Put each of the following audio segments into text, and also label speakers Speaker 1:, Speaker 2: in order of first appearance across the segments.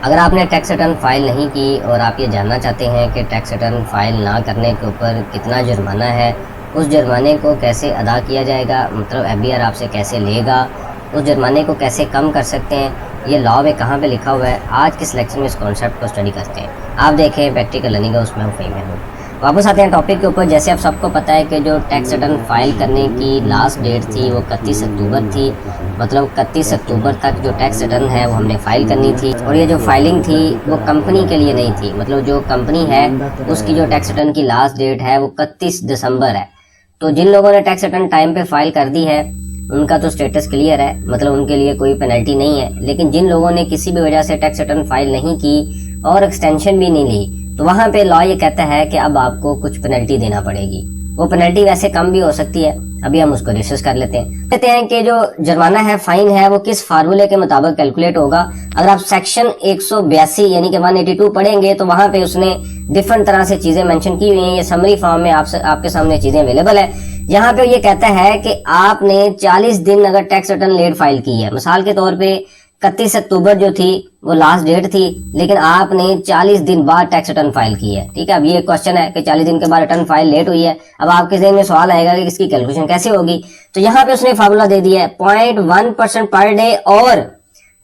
Speaker 1: अगर आपने tax return file नहीं की और आप ये जानना चाहते हैं कि टैक्स रिटर्न फाइल ना करने के ऊपर कितना जुर्माना है, उस जुर्माने को कैसे अदा किया जाएगा, मतलब एफबीआर आपसे कैसे लेगा, उस जुर्माने को कैसे कम कर सकते हैं, ये लॉ में कहाँ पे लिखा हुआ है, आज के सिलेक्शन में इस कॉन्सेप्ट को स्टडी करते हैं। आप देखें प्रैक्टिकल लर्निंग है, उसमें हम फही में हूँ। वापस आते हैं टॉपिक के ऊपर। जैसे आप सबको पता है कि जो टैक्स रिटर्न फाइल करने की लास्ट डेट थी वो 31 अक्टूबर थी, मतलब 31 अक्टूबर तक जो टैक्स रिटर्न है वो हमने फाइल करनी थी। और ये जो फाइलिंग थी वो कंपनी के लिए नहीं थी, मतलब जो कंपनी है उसकी जो टैक्स रिटर्न की लास्ट डेट है वो 31 दिसंबर है। तो जिन लोगों ने टैक्स रिटर्न टाइम पे फाइल कर दी है उनका तो स्टेटस क्लियर है, मतलब उनके लिए कोई पेनल्टी नहीं है। लेकिन जिन लोगों ने किसी भी वजह से टैक्स रिटर्न फाइल नहीं की और एक्सटेंशन भी नहीं ली, तो वहां पे लॉ ये कहता है कि अब आपको कुछ पेनल्टी देना पड़ेगी। वो पेनल्टी वैसे कम भी हो सकती है, अभी हम उसको डिस्कस कर लेते हैं। कहते हैं कि जो जुर्माना है, फाइन है, वो किस फार्मूले के मुताबिक कैलकुलेट होगा। अगर आप सेक्शन 182 यानी कि 182 पढ़ेंगे तो वहां पे उसने डिफरेंट तरह से चीजें मेंशन की हुई हैं। ये समरी फॉर्म में आपके सामने चीजें अवेलेबल है। यहाँ पे ये कहता है कि आपने 40 दिन अगर टैक्स रिटर्न लेट फाइल की है, मिसाल के तौर पे 31 अक्टूबर जो थी वो लास्ट डेट थी, लेकिन आपने 40 दिन बाद टैक्स रिटर्न फाइल की है। ठीक है, अब ये क्वेश्चन है कि 40 दिन के बाद रिटर्न फाइल लेट हुई है। अब आपके ज़हन में सवाल आएगा कि इसकी कैलकुलेशन कैसे होगी। तो यहाँ पे उसने फार्मूला दे दिया है 0.1% पर डे और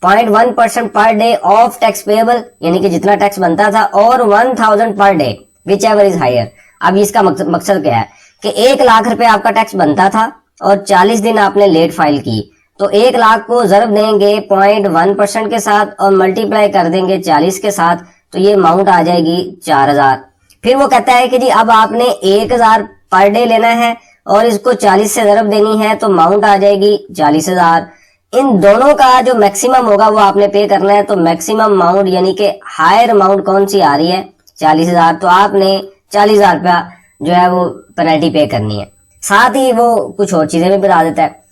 Speaker 1: 0.1% per day of tax payable, यानी कि जितना टैक्स बनता था, और 1000 per day whichever is higher. अब इसका मकसद क्या है कि 1 लाख रुपए आपका टैक्स बनता था और 40 दिन आपने लेट फाइल की, तो 1 लाख को जरब देंगे 0.1% के साथ और मल्टीप्लाई कर देंगे 40 के साथ, तो ये अमाउंट आ जाएगी 4000। फिर वो कहता है कि जी अब आपने 1000 पर डे लेना है और इसको 40 से जरब देनी है, तो अमाउंट आ जाएगी 40000। इन दोनों का जो मैक्सिमम होगा वो आपने पे करना है। तो मैक्सिमम अमाउंट यानी कि हायर अमाउंट कौन सी आ रही है, 40000। तो आपने 40000 रुपया जो है वो पेनल्टी पे करनी है। साथ ही वो कुछ और चीजें भी बता देता है।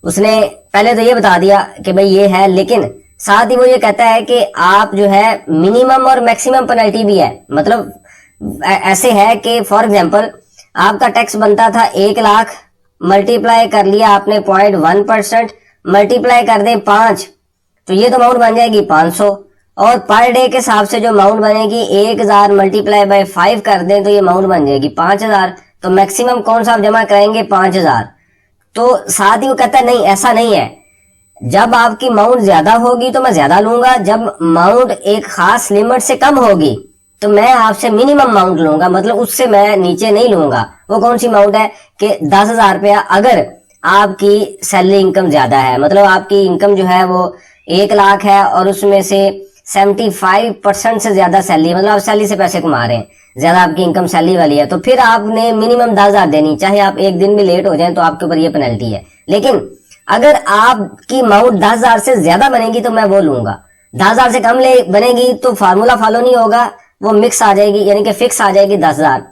Speaker 1: उसने पहले तो ये बता दिया कि भाई ये है, लेकिन साथ ही वो ये कहता है कि आप जो है मिनिमम और मैक्सिमम पेनल्टी भी है। मतलब ऐसे है कि फॉर एग्जांपल आपका टैक्स बनता था 1 लाख, मल्टीप्लाई कर लिया आपने 0.1%, मल्टीप्लाई कर दें 5, तो ये तो अमाउंट बन जाएगी 500। और पर डे के हिसाब से जो अमाउंट बनेगी 1000 मल्टीप्लाई बाय 5 कर दें तो ये अमाउंट बन जाएगी 5000। तो मैक्सिमम कौन सा आप जमा कराएंगे, 5000। तो साथ ही वो कहता है नहीं, ऐसा नहीं है। जब आपकी अमाउंट ज्यादा होगी तो मैं ज्यादा लूंगा, जब अमाउंट एक खास लिमिट से कम होगी तो मैं आपसे मिनिमम अमाउंट लूंगा, मतलब उससे मैं नीचे नहीं लूंगा। वो कौन सी अमाउंट है कि 10,000 रुपया अगर आपकी सैलरी इनकम ज्यादा है, मतलब आपकी इनकम जो है वो 1 लाख है और उसमें से 75% से ज्यादा सैलरी, मतलब आप सैलरी से पैसे कमा रहे हैं, ज्यादा आपकी इनकम सैलरी वाली है, तो फिर आपने मिनिमम 10,000 देनी, चाहे आप एक दिन भी लेट हो जाए तो आपके ऊपर ये पेनल्टी है। लेकिन अगर आपकी अमाउंट 10,000 से ज्यादा बनेगी तो मैं वो लूंगा। 10,000 से कम बनेगी तो फार्मूला फॉलो नहीं होगा, वो मिक्स आ जाएगी, यानी कि फिक्स आ जाएगी 10,000।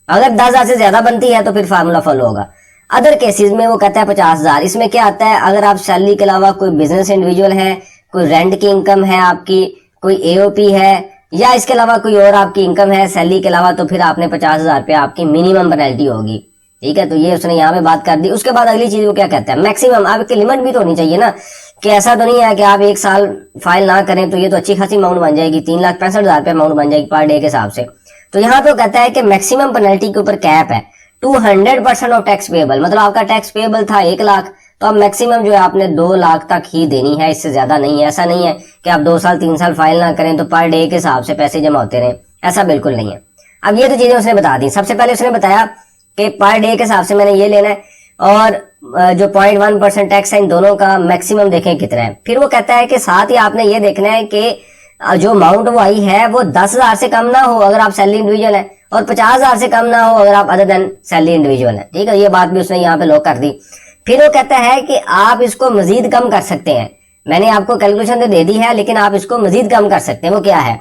Speaker 1: अगर 10,000 से ज्यादा बनती है तो फिर फार्मूला फॉलो होगा। अदर केसेस में वो कहता है 50,000। इसमें क्या आता है, अगर आप सैलरी के अलावा कोई बिजनेस इंडिविजुअल है, कोई रेंट की इनकम है आपकी, कोई एओपी है, या इसके अलावा कोई और आपकी इनकम है सैलरी के अलावा, तो फिर आपने 50,000 रुपया आपकी मिनिमम पेनल्टी होगी। ठीक है, तो ये उसने यहाँ पे बात कर दी। उसके बाद अगली चीज वो क्या कहता है, मैक्सिमम। आपकी लिमिट भी तो होनी चाहिए ना, कि ऐसा तो नहीं है कि आप 1 साल फाइल ना करें तो ये तो अच्छी खासी अमाउंट बन जाएगी, 3,65,000 रुपया अमाउंट बन जाएगी पर डे के हिसाब से। तो यहाँ पे वो कहता है कि मैक्सिमम पेनल्टी के ऊपर कैप है 200% ऑफ टैक्स पेएबल। मतलब आपका टैक्स पेएबल था 1 लाख, तो अब मैक्सिमम जो है आपने 2 लाख तक ही देनी है, इससे ज्यादा नहीं है। ऐसा नहीं है कि आप 2 साल 3 साल फाइल ना करें तो पर डे के हिसाब से पैसे जमा होते रहे, ऐसा बिल्कुल नहीं है। अब ये तो चीजें उसने बता दी। सबसे पहले उसने बताया कि पर डे के हिसाब से मैंने ये लेना है, और जो 0.1% टैक्स है इन दोनों का मैक्सिमम देखें कितना है। फिर वो कहता है कि साथ ही आपने ये देखना है कि जो अमाउंट वो आई है वो 10,000 से कम ना हो अगर आप सैलरी इंडिविजुअल है, और 50,000 से कम ना हो अगर आप अदर देन सैलरी इंडिविजुअल है। ठीक है, ये बात भी उसने यहाँ पे लॉक कर दी। फिर वो कहता है कि आप इसको मजीद कम कर सकते हैं। मैंने आपको कैलकुलेशन तो दे दी है, लेकिन आप इसको मजीद कम कर सकते हैं। वो क्या है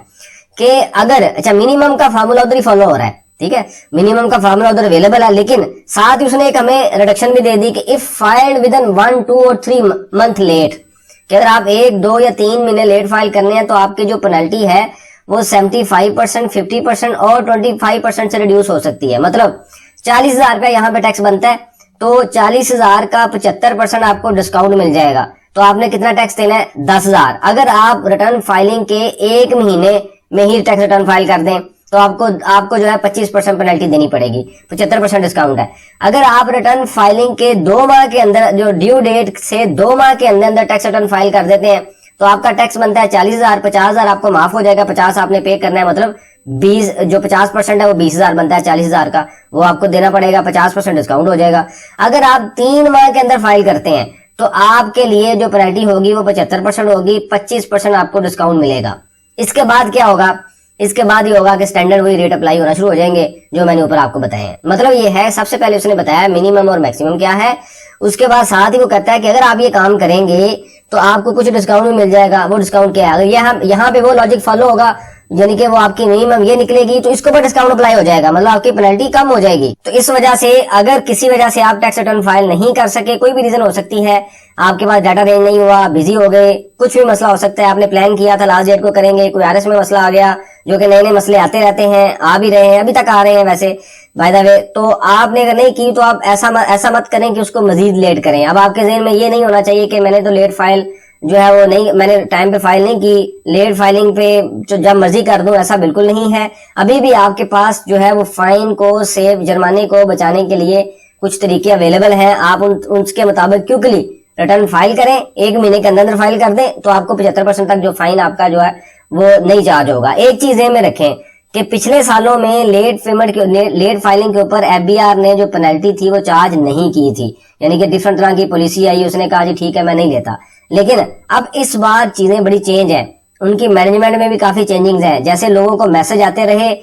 Speaker 1: कि अगर, अच्छा, मिनिमम का फार्मूला उधर ही फॉलो हो रहा है, ठीक है, मिनिमम का फार्मूला उधर अवेलेबल है, लेकिन साथ ही उसने एक हमें रिडक्शन भी दे दी कि इफ फाइल्ड विद इन 1, 2 और 3 मंथ लेट, कि अगर आप 1, 2 या 3 महीने लेट फाइल करने हैं तो आपकी जो पेनल्टी है वो 75%, 50% और 25% से रिड्यूस हो सकती है। मतलब 40,000 रुपया यहाँ पे टैक्स बनता है, तो 40,000 का 75% आपको डिस्काउंट मिल जाएगा। तो आपने कितना टैक्स देना है? 10,000। अगर आप रिटर्न फाइलिंग के 1 महीने में ही टैक्स रिटर्न फाइल कर दें तो आपको जो है 25% पेनल्टी देनी पड़ेगी, 75% डिस्काउंट है। अगर आप रिटर्न फाइलिंग के 2 माह के अंदर, जो ड्यू डेट से 2 माह के अंदर अंदर टैक्स रिटर्न फाइल कर देते हैं तो आपका टैक्स बनता है 40,000। 50,000 आपको माफ हो जाएगा, 50 आपने पे करना है, मतलब 20, जो 50% है वो 20,000 बनता है 40,000 का, वो आपको देना पड़ेगा, 50% डिस्काउंट हो जाएगा। अगर आप 3 माह के अंदर फाइल करते हैं तो आपके लिए जो पेनल्टी होगी वो 75% होगी, 25% आपको डिस्काउंट मिलेगा। इसके बाद क्या होगा? इसके बाद ये होगा कि स्टैंडर्ड वही रेट अप्लाई होना शुरू हो जाएंगे जो मैंने ऊपर आपको बताए हैं। मतलब ये है, सबसे पहले उसने बताया मिनिमम और मैक्सिमम क्या है, उसके बाद साथ ही वो कहता है कि अगर आप ये काम करेंगे तो आपको कुछ डिस्काउंट भी मिल जाएगा। वो डिस्काउंट क्या है? अगर यहाँ पे वो लॉजिक फॉलो होगा, यानी कि वो आपकी मिनिमम ये निकलेगी तो इसके ऊपर डिस्काउंट अप्लाई हो जाएगा, मतलब आपकी पेनल्टी कम हो जाएगी। तो इस वजह से अगर किसी वजह से आप टैक्स रिटर्न फाइल नहीं कर सके, कोई भी रीजन हो सकती है, आपके पास डाटा रेंज नहीं हुआ, बिजी हो गए, कुछ भी मसला हो सकता है, आपने प्लान किया था लास्ट डेट को करेंगे, कोई आरएस में मसला आ गया, जो कि नए नए मसले आते रहते हैं, आ भी रहे हैं, अभी तक आ रहे हैं वैसे बाय द वे, तो आपने अगर नहीं की तो आप ऐसा मत करें कि उसको मजीद लेट करें। अब आपके ज़हन में ये नहीं होना चाहिए कि मैंने तो लेट फाइल जो है वो नहीं, मैंने टाइम पे फाइल नहीं की, लेट फाइलिंग पे जब मर्जी कर दूं, ऐसा बिल्कुल नहीं है। अभी भी आपके पास जो है वो फाइन को, सेव, जुर्माने को बचाने के लिए कुछ तरीके अवेलेबल हैं। आप उसके मुताबिक क्विकली रिटर्न फाइल करें, 1 महीने के अंदर फाइल कर दें तो आपको 75% तक जो फाइन आपका जो है वो नहीं चार्ज होगा। एक चीज में रखें कि पिछले सालों में लेट फाइलिंग के ऊपर एफबीआर ने जो पेनल्टी थी वो चार्ज नहीं की थी, यानी कि डिफरेंट तरह की पॉलिसी आई, उसने कहा जी ठीक है मैं नहीं लेता। लेकिन अब इस बार चीजें बड़ी चेंज है, उनकी मैनेजमेंट में भी काफी चेंजिंग्स हैं। जैसे लोगों को मैसेज आते रहे,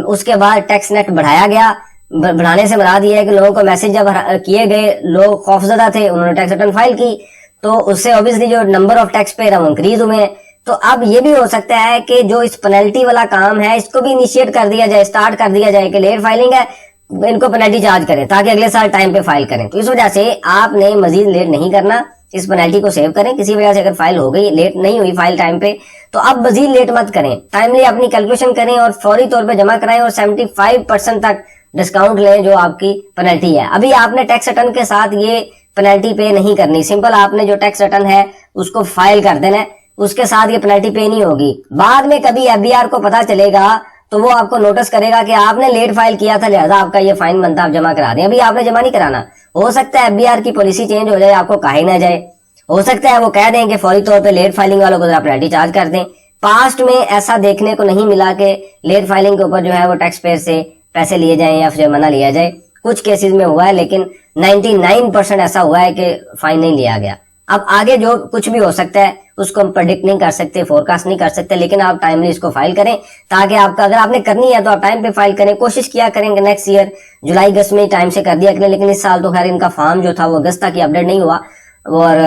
Speaker 1: उसके बाद टैक्स नेट बढ़ाया गया, बढ़ाने से मुराद ये है कि लोगों को मैसेज जब किए गए, लोग खौफजदा थे, उन्होंने टैक्स रिटर्न फाइल की, तो उससे ऑब्वियसली जो नंबर ऑफ टैक्स पेयर है वो इंक्रीज हुए हैं। तो अब ये भी हो सकता है कि जो इस पेनल्टी वाला काम है इसको भी इनिशिएट कर दिया जाए, स्टार्ट कर दिया जाए कि लेट फाइलिंग है, इनको पेनल्टी चार्ज करें ताकि अगले साल टाइम पे फाइल करें। तो इस वजह से आपने मजीद लेट नहीं करना, इस पेनल्टी को सेव करें। किसी वजह से अगर फाइल हो गई, लेट नहीं हुई फाइल टाइम पे, तो अब मजीद लेट मत करें, टाइमली अपनी कैलकुलेशन करें और फौरी तौर पे जमा कराएं और 75% तक डिस्काउंट लें जो आपकी पेनल्टी है। अभी आपने टैक्स रिटर्न के साथ ये पेनल्टी पे नहीं करनी, सिंपल आपने जो टैक्स रिटर्न है उसको फाइल कर देना है, उसके साथ ये पेनल्टी पे नहीं होगी। बाद में कभी एफबीआर को पता चलेगा तो वो आपको नोटिस करेगा कि आपने लेट फाइल किया था, लिहाजा आपका ये फाइन बनता, आप जमा करा दें। अभी आपने जमा नहीं कराना। हो सकता है एफबीआर की पॉलिसी चेंज हो जाए, आपको कहा ही ना जाए, हो सकता है वो कह दें कि फौरी तौर पे लेट फाइलिंग वालों को पेनल्टी चार्ज कर दें। पास्ट में ऐसा देखने को नहीं मिला कि लेट फाइलिंग के ऊपर जो है वो टैक्स पेयर से पैसे लिए जाएं या फिर जुर्माना लिया जाए। कुछ केसेस में हुआ है, लेकिन 99% ऐसा हुआ है कि फाइन नहीं लिया गया। अब आगे जो कुछ भी हो सकता है उसको हम प्रेडिक्ट नहीं कर सकते, फोरकास्ट नहीं कर सकते, लेकिन आप टाइमली इसको फाइल करें ताकि आपका, अगर आपने करनी है तो आप टाइम पे फाइल करें। कोशिश किया करेंगे नेक्स्ट ईयर जुलाई अगस्त में टाइम से कर दिया करें, लेकिन इस साल तो खैर इनका फॉर्म जो था वो अगस्त तक अपडेट नहीं हुआ और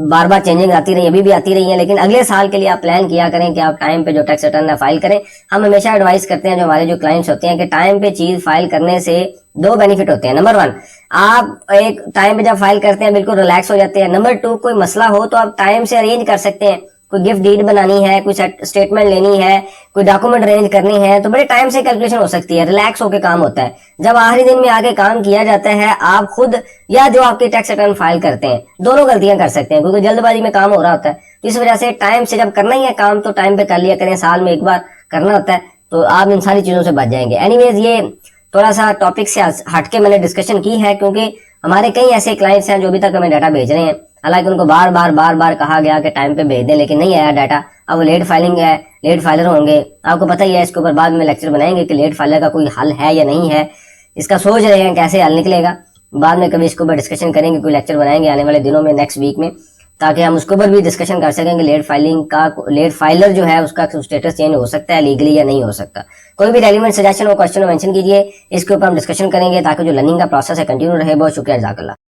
Speaker 1: बार बार चेंजिंग आती रही, अभी भी आती रही है। लेकिन अगले साल के लिए आप प्लान किया करें कि आप टाइम पे जो टैक्स रिटर्न है फाइल करें। हम हमेशा एडवाइस करते हैं जो हमारे जो क्लाइंट्स होते हैं कि टाइम पे चीज फाइल करने से 2 बेनिफिट होते हैं। नंबर 1, आप एक टाइम पे जब फाइल करते हैं बिल्कुल रिलैक्स हो जाते हैं। नंबर 2, कोई मसला हो तो आप टाइम से अरेंज कर सकते हैं। कोई गिफ्ट डीड बनानी है, कोई स्टेटमेंट लेनी है, कोई डॉक्यूमेंट अरेंज करनी है, तो बड़े टाइम से कैलकुलेशन हो सकती है, रिलैक्स होकर काम होता है। जब आखिरी दिन में आके काम किया जाता है, आप खुद या जो आपके टैक्स रिटर्न फाइल करते हैं, दोनों गलतियां कर सकते हैं क्योंकि जल्दबाजी में काम हो रहा होता है। इस वजह से टाइम से जब करना ही है काम तो टाइम पे कर लिया करें, साल में एक बार करना होता है, तो आप इन सारी चीजों से बच जाएंगे। एनीवेज, ये थोड़ा सा टॉपिक से हटके मैंने डिस्कशन की है क्योंकि हमारे कई ऐसे क्लाइंट्स हैं जो अभी तक हमें डाटा भेज रहे हैं, हालांकि उनको बार बार कहा गया कि टाइम पे भेज दें, लेकिन नहीं आया डाटा। अब वो लेट फाइलिंग है, लेट फाइलर होंगे, आपको पता ही है। इसके ऊपर बाद में लेक्चर बनाएंगे कि लेट फाइलर का कोई हल है या नहीं है, इसका सोच रहे हैं कैसे हल निकलेगा। बाद में कभी इसके ऊपर डिस्कशन करेंगे, कोई लेक्चर बनाएंगे आने वाले दिनों में, नेक्स्ट वीक में, ताकि हम उसके ऊपर भी डिस्कशन कर सकें कि लेट फाइलर जो है उसका स्टेटस चेंज हो सकता है लीगली या नहीं हो सकता। कोई भी रेलिवेंट सजेशन और क्वेश्चन मेंशन कीजिए, इसके ऊपर हम डिस्कशन करेंगे ताकि जो लर्निंग का प्रोसेस है कंटिन्यू रहे। बहुत शुक्रिया, जज़ाकल्लाह।